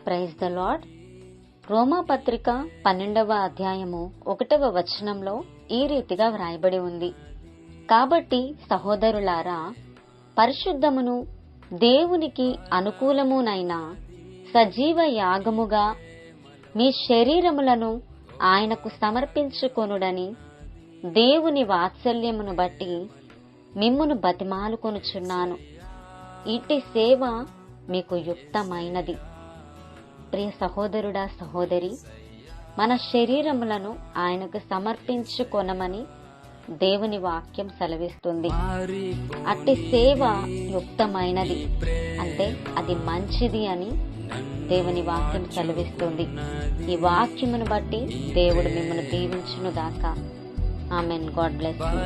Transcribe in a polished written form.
Praise the lord. రోమాపత్రిక 12వ అధ్యాయము 1వ వచనంలో ఈ రీతిగా వ్రాయబడి ఉంది. కాబట్టి సహోదరులారా, పరిశుద్ధమును దేవునికి అనుకూలమునైన సజీవ యాగముగా మీ శరీరములను ఆయనకు సమర్పించుకొనుడని దేవుని వాత్సల్యమును బట్టి మిమ్మును బతిమాలుకొనుచున్నాను. ఇట్టి సేవ మీకు యుక్తమైనది. ప్రియ సహోదరుడా, సహోదరి, మన శరీరములను ఆయనకు సమర్పించుకొనమని దేవుని వాక్యం సెలవిస్తుంది. అట్టి సేవ యుక్తమైనది అంటే అది మంచిది అని దేవుని వాక్యం సెలవిస్తుంది. ఈ వాక్యమును బట్టి దేవుడు మిమ్మల్ని దీవించును గాక. ఆమెన్. God bless you.